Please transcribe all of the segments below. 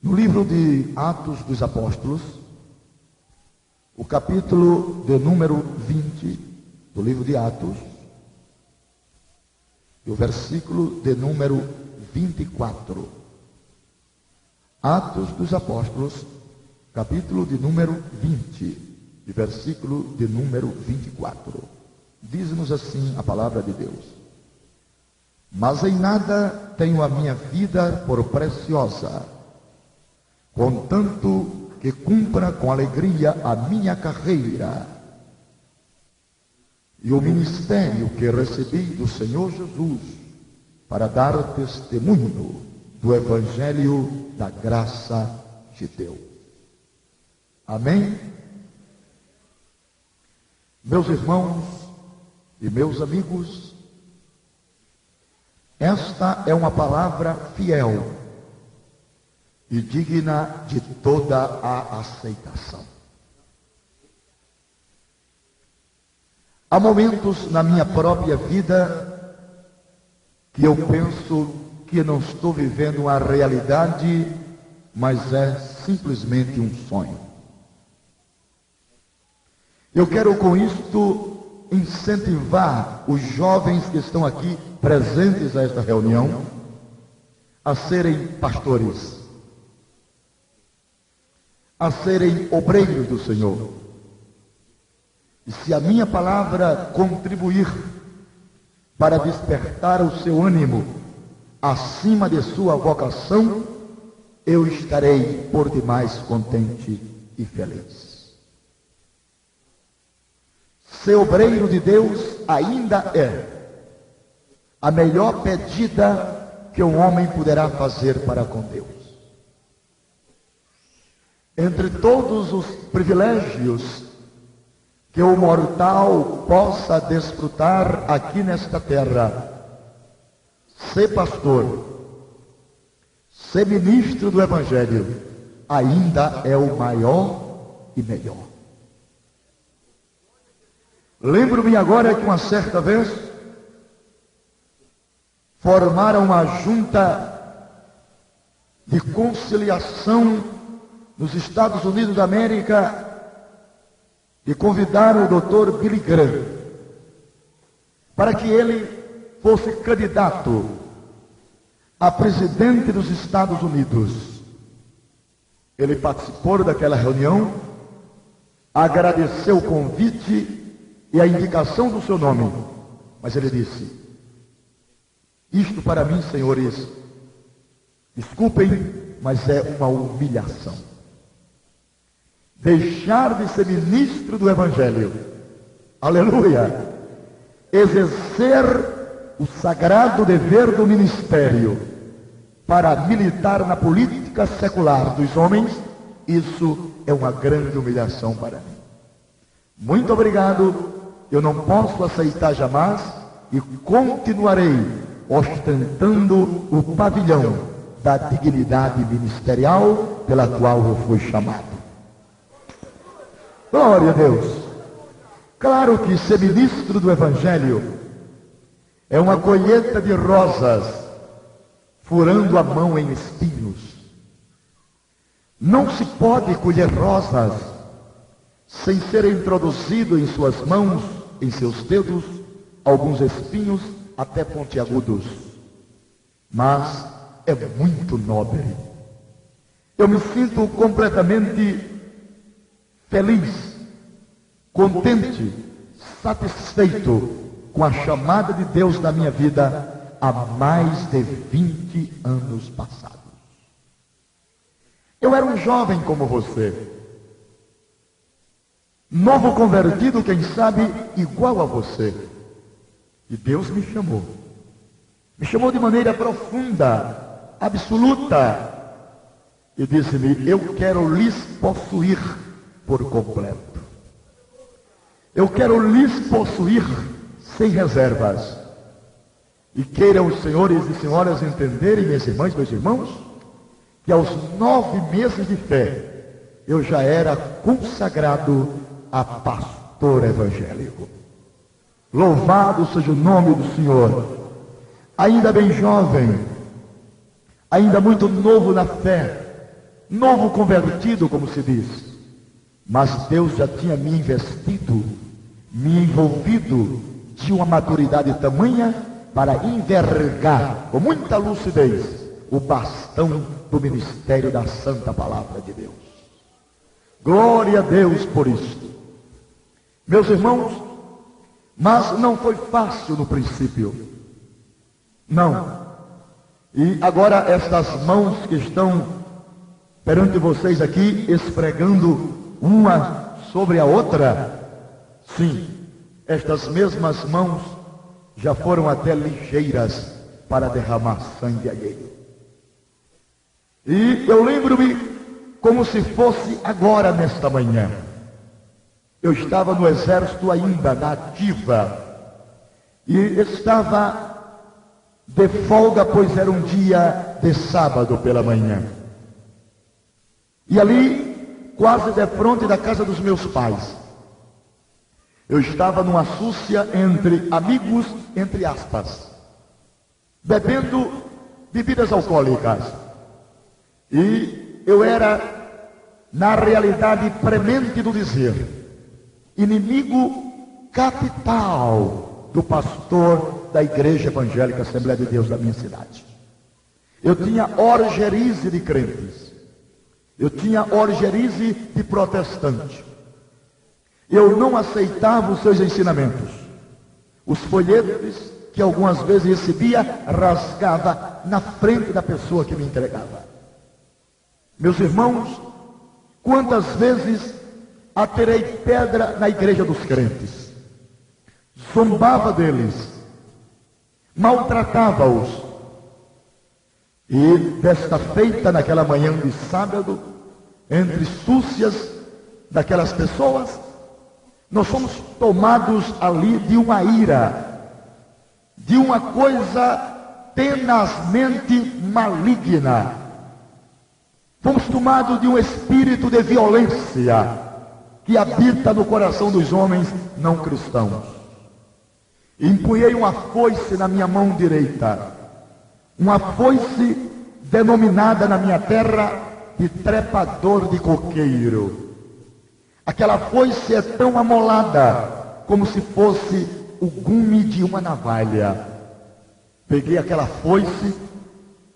No livro de Atos dos Apóstolos, o capítulo de número 20 do livro de Atos, e o versículo de número 24. Atos dos Apóstolos, capítulo de número 20, e versículo de número 24. Diz-nos assim a palavra de Deus: Mas em nada tenho a minha vida por preciosa, contanto que cumpra com alegria a minha carreira e o ministério que recebi do Senhor Jesus, para dar testemunho do Evangelho da graça de Deus. Amém? Meus irmãos e meus amigos, esta é uma palavra fiel e digna de toda a aceitação. Há momentos na minha própria vida que eu penso que não estou vivendo uma realidade, mas é simplesmente um sonho. Eu quero com isto incentivar os jovens que estão aqui presentes a esta reunião a serem pastores, a serem obreiros do Senhor. E se a minha palavra contribuir para despertar o seu ânimo acima de sua vocação, eu estarei por demais contente e feliz. Ser obreiro de Deus ainda é a melhor pedida que um homem poderá fazer para com Deus. Entre todos os privilégios que o mortal possa desfrutar aqui nesta terra, ser pastor, ser ministro do Evangelho, ainda é o maior e melhor. Lembro-me agora que uma certa vez formaram uma junta de conciliação nos Estados Unidos da América e convidaram o Dr. Billy Graham para que ele fosse candidato a presidente dos Estados Unidos. Ele participou daquela reunião, agradeceu o convite e a indicação do seu nome, mas ele disse: isto para mim, senhores, desculpem, mas é uma humilhação. Deixar de ser ministro do Evangelho, aleluia, exercer o sagrado dever do ministério para militar na política secular dos homens, isso é uma grande humilhação para mim. Muito obrigado, eu não posso aceitar jamais e continuarei ostentando o pavilhão da dignidade ministerial pela qual eu fui chamado. Glória a Deus. Claro que ser ministro do Evangelho é uma colheita de rosas, furando a mão em espinhos. Não se pode colher rosas sem ser introduzido em suas mãos, em seus dedos, alguns espinhos até pontiagudos. Mas é muito nobre. Eu me sinto completamente feliz, contente, satisfeito com a chamada de Deus na minha vida há mais de 20 anos passados. Eu era um jovem como você, novo convertido, quem sabe, igual a você. E Deus me chamou de maneira profunda, absoluta, e disse-me: eu quero lhes possuir por completo. Eu quero lhes possuir sem reservas. E queiram os senhores e senhoras entenderem, minhas irmãs e meus irmãos, que aos 9 meses de fé, eu já era consagrado a pastor evangélico. Louvado seja o nome do Senhor. Ainda bem jovem, ainda muito novo na fé, novo convertido, como se diz. Mas Deus já tinha me investido, me envolvido de uma maturidade tamanha para envergar com muita lucidez o bastão do ministério da Santa Palavra de Deus. Glória a Deus por isso. Meus irmãos, mas não foi fácil no princípio. Não. E agora estas mãos que estão perante vocês aqui, esfregando uma sobre a outra, sim, estas mesmas mãos já foram até ligeiras para derramar sangue alheio. E eu lembro-me como se fosse agora, nesta manhã. Eu estava no exército ainda, na ativa, e estava de folga, pois era um dia de sábado pela manhã. E ali, quase de frente da casa dos meus pais, eu estava numa súcia entre amigos, entre aspas, bebendo bebidas alcoólicas. E eu era, na realidade premente do dizer, inimigo capital do pastor da Igreja Evangélica Assembleia de Deus da minha cidade. Eu tinha orgerize de crentes. Eu tinha orgerize de protestante. Eu não aceitava os seus ensinamentos. Os folhetos que algumas vezes recebia, rasgava na frente da pessoa que me entregava. Meus irmãos, quantas vezes atirei pedra na igreja dos crentes, zombava deles, maltratava-os. E desta feita, naquela manhã de sábado, entre súcias daquelas pessoas, nós fomos tomados ali de uma ira, de uma coisa tenazmente maligna. Fomos tomados de um espírito de violência que habita no coração dos homens não cristãos. Empunhei uma foice na minha mão direita, uma foice denominada na minha terra de trepador de coqueiro. Aquela foice é tão amolada como se fosse o gume de uma navalha. Peguei aquela foice,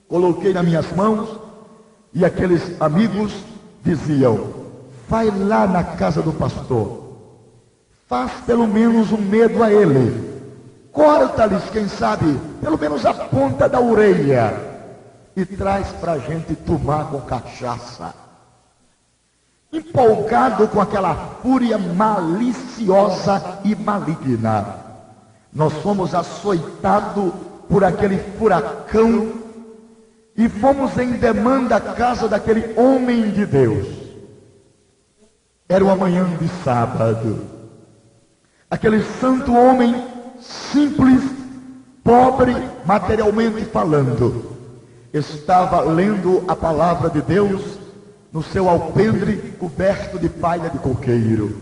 coloquei nas minhas mãos, e aqueles amigos diziam: vai lá na casa do pastor, faz pelo menos um medo a ele, corta-lhes, quem sabe, pelo menos a ponta da orelha, e traz para a gente tomar com cachaça. Empolgado com aquela fúria maliciosa e maligna, nós fomos açoitados por aquele furacão e fomos em demanda à casa daquele homem de Deus. Era uma manhã de sábado. Aquele santo homem, simples, pobre, materialmente falando, estava lendo a palavra de Deus no seu alpendre coberto de palha de coqueiro.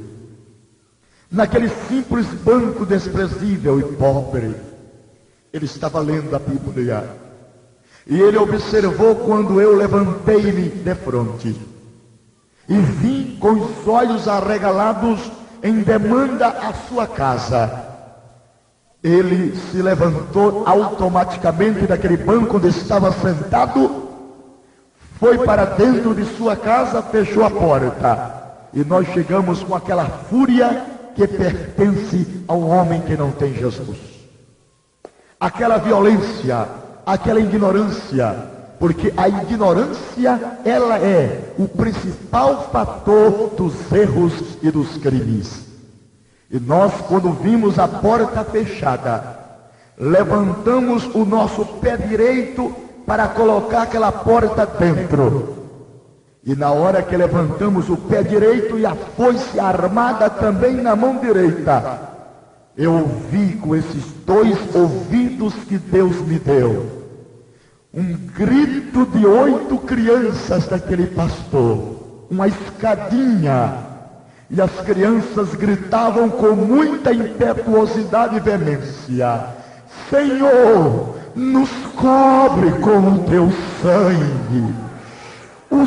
Naquele simples banco desprezível e pobre, ele estava lendo a Bíblia. E ele observou quando eu levantei-me de fronte e vim com os olhos arregalados em demanda à sua casa. Ele se levantou automaticamente daquele banco onde estava sentado, foi para dentro de sua casa, fechou a porta, e nós chegamos com aquela fúria que pertence ao homem que não tem Jesus. Aquela violência, aquela ignorância, porque a ignorância, ela é o principal fator dos erros e dos crimes. E nós, quando vimos a porta fechada, levantamos o nosso pé direito para colocar aquela porta dentro. E na hora que levantamos o pé direito e a foice armada também na mão direita, eu ouvi com esses dois ouvidos que Deus me deu um grito de 8 crianças daquele pastor, uma escadinha, e as crianças gritavam com muita impetuosidade e veemência: Senhor, nos cobre com o teu sangue. O